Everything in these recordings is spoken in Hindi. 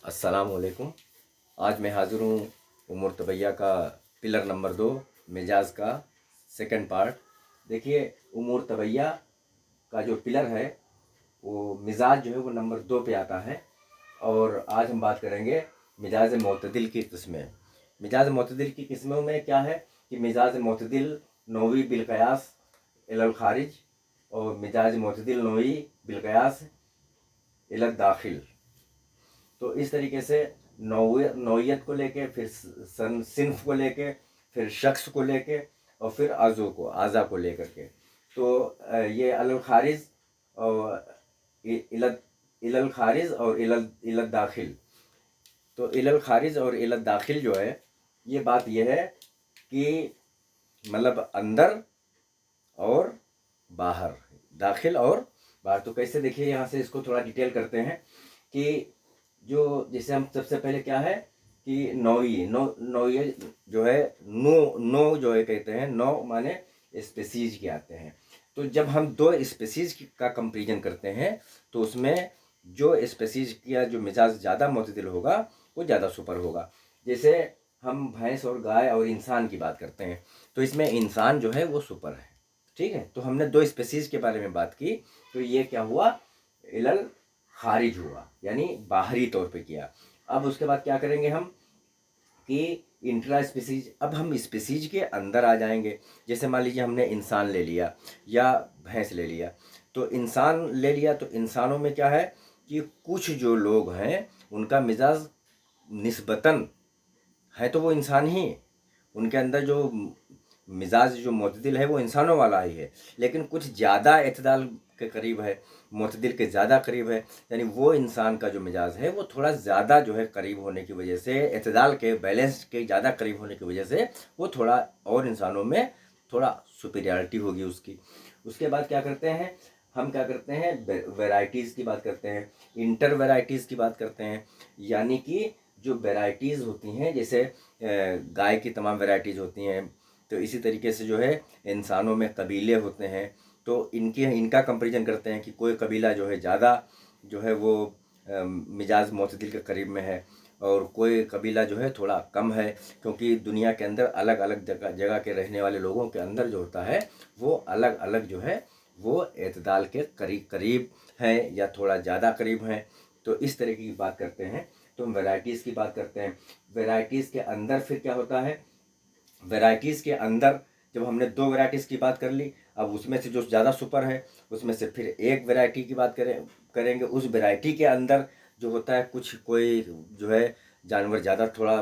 अस्सलामुअलैकुम। आज मैं हाज़िर हूँ उमर तबैया का पिलर नंबर 2 मिजाज का सेकंड पार्ट। देखिए, उमर तबैया का जो पिलर है वो मिजाज जो है वो नंबर 2 पे आता है। और आज हम बात करेंगे मिजाज मोतदिल की किस्में। मिजाज मोतदिल की किस्मों में क्या है कि मिजाज मोतदिल नौवी बिलकयास इलल खारिज और मिजाज मोतदिल नौवी बिलकयास इलल दाखिल। तो इस तरीके से नौयत को लेके, फिर सिन्फ को लेके, फिर शख्स को लेके, और फिर आज़ा को लेकर के। तो ये अलल खारिज और इलल खारिज और इलल दाखिल। तो इलल खारिज और इलल दाखिल जो है, ये बात ये है कि मतलब अंदर और बाहर, दाखिल और बाहर। तो कैसे, देखिए यहाँ से इसको थोड़ा डिटेल करते हैं कि जो जैसे हम सबसे पहले क्या है कि नौई जो है, नो जो है कहते हैं, नौ माने स्पेसीज के आते हैं। तो जब हम दो स्पेसीज का कंपेरिजन करते हैं तो उसमें जो स्पेसीज का जो मिजाज ज़्यादा मुतदिल होगा वो ज़्यादा सुपर होगा। जैसे हम भैंस और गाय और इंसान की बात करते हैं तो इसमें इंसान जो है वो सुपर है। ठीक है, तो हमने दो स्पेसीज के बारे में बात की, तो ये क्या हुआ, इलल खारिज हुआ, यानी बाहरी तौर पे किया। अब उसके बाद क्या करेंगे हम कि इंट्रा स्पीसीज। अब हम स्पीसीज के अंदर आ जाएंगे। जैसे मान लीजिए हमने इंसान ले लिया या भैंस ले लिया। तो इंसान ले लिया तो इंसानों में क्या है कि कुछ जो लोग हैं उनका मिजाज निस्बतन है तो वो इंसान ही, उनके अंदर जो मिजाज जो मुतदिल है वो इंसानों वाला ही है, लेकिन कुछ ज़्यादा एतदाल के करीब है, मुतदिल के ज़्यादा करीब है। यानी वो इंसान का जो मिजाज है वो थोड़ा ज़्यादा जो है करीब होने की वजह से, एतदाल के, बैलेंस के ज़्यादा करीब होने की वजह से वो थोड़ा और इंसानों में थोड़ा सुपीरियरिटी होगी उसकी। उसके बाद क्या करते हैं हम, क्या करते हैं, वेराइटीज़ की बात करते हैं, इंटर वेराइटीज़ की बात करते हैं। यानी कि जो वेराइटीज़ होती हैं, जैसे गाय की तमाम वेराइटीज़ होती हैं, तो इसी तरीके से जो है इंसानों में कबीले होते हैं। तो इनका कंपैरिजन करते हैं कि कोई कबीला जो है ज़्यादा जो है वो मिजाज मोतदिल के करीब में है और कोई कबीला जो है थोड़ा कम है। क्योंकि दुनिया के अंदर अलग अलग जगह जगह के रहने वाले लोगों के अंदर जो होता है वो अलग अलग जो है वो एतदाल के करीब करीब हैं या थोड़ा ज़्यादा करीब हैं। तो इस तरह की बात करते हैं। तो हम वेराइटीज़ की बात करते हैं। वेराइटीज़ के अंदर फिर क्या होता है, वेराइटीज़ के अंदर जब हमने दो वेराइटीज़ की बात कर ली, अब उसमें से जो ज़्यादा सुपर है उसमें से फिर एक वेराइटी की बात करेंगे। उस वेराइटी के अंदर जो होता है, कुछ कोई जो है जानवर ज़्यादा थोड़ा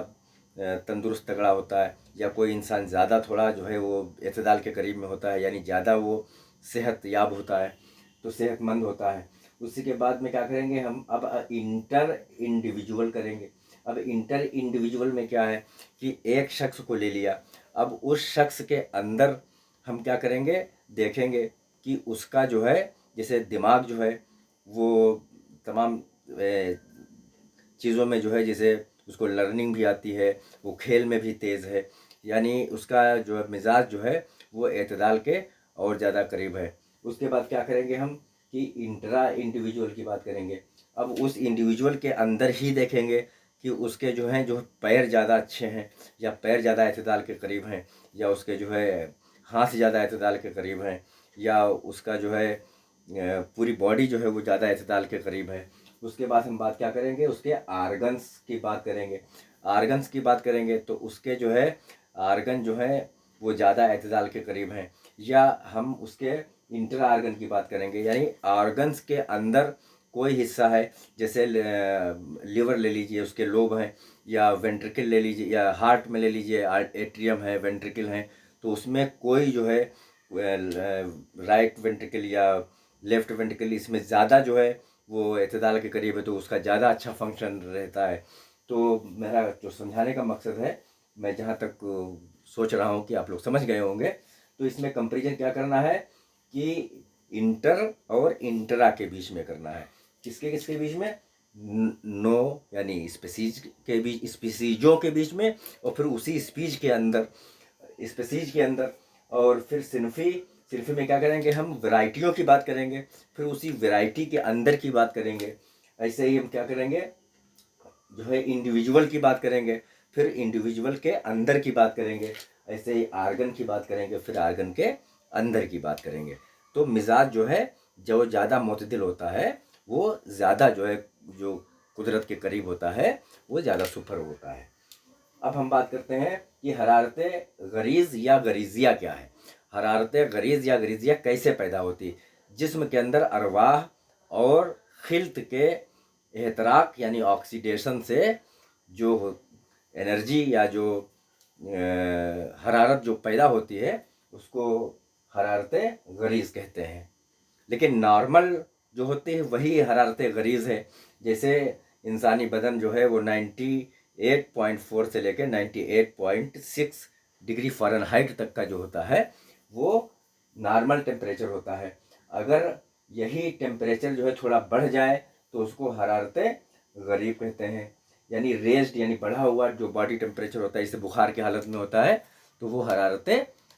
तंदुरुस्त तगड़ा होता है, या कोई इंसान ज़्यादा थोड़ा जो है वो एतदाल के करीब में होता है, यानी ज़्यादा वो सेहत याब होता है, तो सेहतमंद होता है। उसी के बाद में क्या करेंगे हम, अब इंटर इंडिविजुअल करेंगे। अब इंटर इंडिविजुअल में क्या है कि एक शख्स को ले लिया, अब उस शख्स के अंदर हम क्या करेंगे, देखेंगे कि उसका जो है, जैसे दिमाग जो है वो तमाम चीज़ों में जो है, जैसे उसको लर्निंग भी आती है, वो खेल में भी तेज़ है, यानी उसका जो है मिजाज जो है वो एतदाल के और ज़्यादा करीब है। उसके बाद क्या करेंगे हम कि इंट्रा इंडिविजुअल की बात करेंगे। अब उस इंडिविजुअल के अंदर ही देखेंगे कि उसके जो हैं, जो पैर ज़्यादा अच्छे हैं, या पैर ज़्यादा एतदाल के करीब हैं, या उसके जो है हाथ ज़्यादा एतदाल के करीब हैं, या उसका जो है पूरी बॉडी जो है वो ज़्यादा एतदाल के करीब है। उसके बाद हम बात क्या करेंगे, उसके आर्गन्स की बात करेंगे। आर्गन्स की बात करेंगे तो उसके जो है आर्गन जो है वो ज़्यादा एतदाल के करीब हैं। या हम उसके इंटर आर्गन की बात करेंगे, यानी आर्गन्स के अंदर कोई हिस्सा है, जैसे लिवर ले लीजिए, उसके लोब हैं, या वेंट्रिकल ले लीजिए, या हार्ट में ले लीजिए, एट्रियम है, वेंट्रिकल हैं, तो उसमें कोई जो है राइट वेंट्रिकल या लेफ्ट वेंट्रिकल, इसमें ज़्यादा जो है वो एतदाल के करीब है, तो उसका ज़्यादा अच्छा फंक्शन रहता है। तो मेरा जो समझाने का मकसद है, मैं जहाँ तक सोच रहा हूँ कि आप लोग समझ गए होंगे, तो इसमें कंपैरिजन क्या करना है कि इंटर और इंटरा के बीच में करना है। किसके किसके बीच में, नो यानी स्पीसीज के बीच, स्पीसीजों के बीच में, और फिर उसी स्पीच के अंदर, स्पीसीज के अंदर, और फिर सिनफी, सिनफी में क्या करेंगे हम, वैरायटियों की बात करेंगे, फिर उसी वैरायटी के अंदर की बात करेंगे। ऐसे ही हम क्या करेंगे, जो है इंडिविजुअल की बात करेंगे, फिर इंडिविजुअल के अंदर की बात करेंगे, ऐसे ही आर्गन की बात करेंगे, फिर आर्गन के अंदर की बात करेंगे। तो मिजाज जो है जो ज़्यादा मोतदिल होता है वो ज़्यादा जो है जो कुदरत के करीब होता है वो ज़्यादा सुपर होता है। अब हम बात करते हैं कि हरारत गरीज़ या गरीजिया क्या है। हरारत गरीज़ या गरीजिया कैसे पैदा होती? जिस्म के अंदर अरवाह और खिल्त के एहतराक यानी ऑक्सीडेशन से जो एनर्जी या जो हरारत जो पैदा होती है उसको हरारत गरीज़ कहते हैं। लेकिन नॉर्मल जो होती है वही हरारत गरीज़ है। जैसे इंसानी बदन जो है वो 98.4 से लेकर 98.6 डिग्री फ़ारेनहाइट तक का जो होता है वो नॉर्मल टेम्परेचर होता है। अगर यही टेम्परेचर जो है थोड़ा बढ़ जाए तो उसको हरारत गरीब कहते हैं। यानी रेज्ड यानी बढ़ा हुआ जो बॉडी टेम्परेचर होता है, जैसे बुखार की हालत में होता है, तो वो हरारत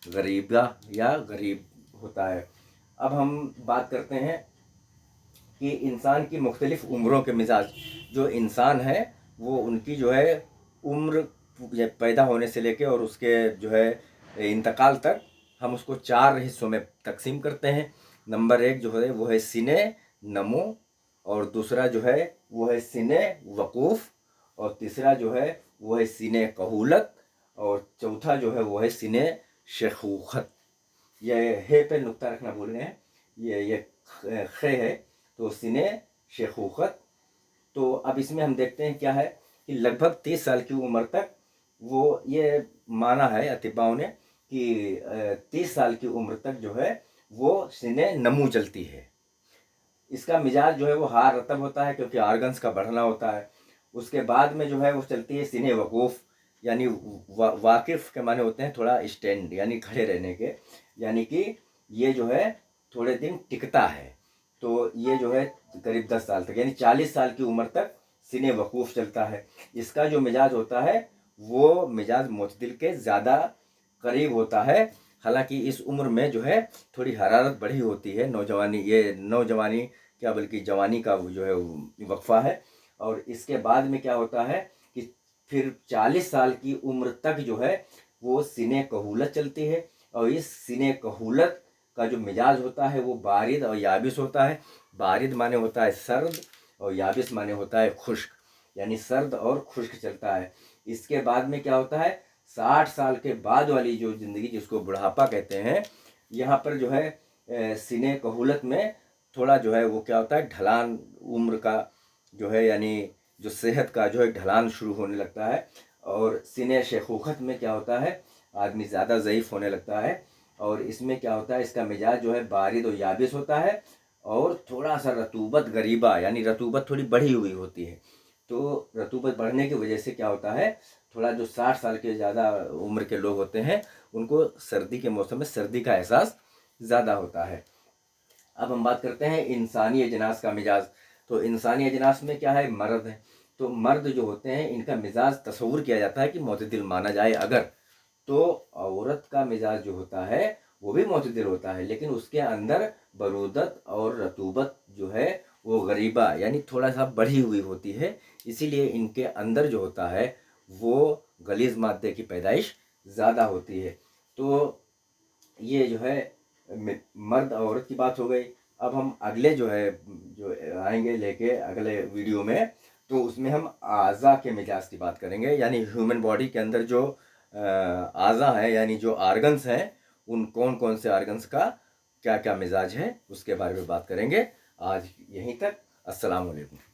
गरीबा या गरीब होता है। अब हम बात करते हैं कि इंसान की मुख्तलिफ़ उम्रों के मिजाज। जो इंसान है वो उनकी जो है उम्र पैदा होने से लेके और उसके जो है इंतकाल तक हम उसको 4 हिस्सों में तकसीम करते हैं। नंबर 1 जो है वो है सीने नमो, और दूसरा जो है वो है सीने वकूफ़, और तीसरा जो है वो है सीने कहूलत, और चौथा जो है वो है सीने शेखूखत। ये हे पे नुक्ता रखना भूल गए हैं, ये खे है तो सीने शेखूखत। तो अब इसमें हम देखते हैं क्या है कि लगभग 30 साल की उम्र तक वो ये माना है अतिबाओं ने कि 30 साल की उम्र तक जो है वो सीने नमू चलती है। इसका मिजाज जो है वो हार रतब होता है क्योंकि आर्गन्स का बढ़ना होता है। उसके बाद में जो है वो चलती है सीने वकूफ़, यानी वाकिफ़ के माने होते हैं थोड़ा स्टैंड यानी खड़े रहने के, यानी कि ये जो है थोड़े दिन टिकता है। तो ये जो है करीब 10 साल तक यानी 40 साल की उम्र तक सीने वकूफ़ चलता है। इसका जो मिजाज होता है वो मिजाज मुतदिल के ज़्यादा करीब होता है। हालांकि इस उम्र में जो है थोड़ी हरारत बढ़ी होती है, नौजवानी, ये नौजवानी क्या बल्कि जवानी का जो है वक्फा है। और इसके बाद में क्या होता है कि फिर 40 साल की उम्र तक जो है वो सीने कहूलत चलती है। और इस सीने कहूलत का जो मिजाज होता है वो बारिद और याबिस होता है। बारिद माने होता है सर्द और याबिस माने होता है खुश्क, यानी सर्द और खुश्क चलता है। इसके बाद में क्या होता है 60 साल के बाद वाली जो ज़िंदगी जिसको बुढ़ापा कहते हैं, यहाँ पर जो है सीने कहूलत में थोड़ा जो है वो क्या होता है ढलान उम्र का जो है यानी जो सेहत का जो है ढलान शुरू होने लगता है। और सीने शेखूखत में क्या होता है आदमी ज़्यादा ज़ईफ़ होने लगता है। और इसमें क्या होता है इसका मिजाज जो है बारिद और याबिस होता है और थोड़ा सा रतूबत गरीबा यानी रतूबत थोड़ी बढ़ी हुई होती है। तो रतूबत बढ़ने की वजह से क्या होता है थोड़ा जो 60 साल के ज़्यादा उम्र के लोग होते हैं उनको सर्दी के मौसम में सर्दी का एहसास ज़्यादा होता है। अब हम बात करते हैं इंसानी अजनास का मिजाज। तो इंसानी अजनास में क्या है मर्द है। तो मर्द जो होते हैं इनका मिजाज तस्वुर किया जाता है कि मोतदिल माना जाए अगर, तो औरत का मिजाज जो होता है वो भी मोतदिल होता है, लेकिन उसके अंदर बरूदत और रतूबत जो है वो गरीबा यानी थोड़ा सा बढ़ी हुई होती है। इसीलिए इनके अंदर जो होता है वो गलीज़ मादे की पैदाइश ज़्यादा होती है। तो ये जो है मर्द और औरत की बात हो गई। अब हम अगले जो है जो आएंगे लेके अगले वीडियो में, तो उसमें हम आज़ा के मिजाज की बात करेंगे, यानी ह्यूमन बॉडी के अंदर जो आज़ा है यानी जो आर्गन्स हैं उन कौन कौन से आर्गन्स का क्या क्या मिजाज है उसके बारे में बात करेंगे। आज यहीं तक। अस्सलाम वालेकुम।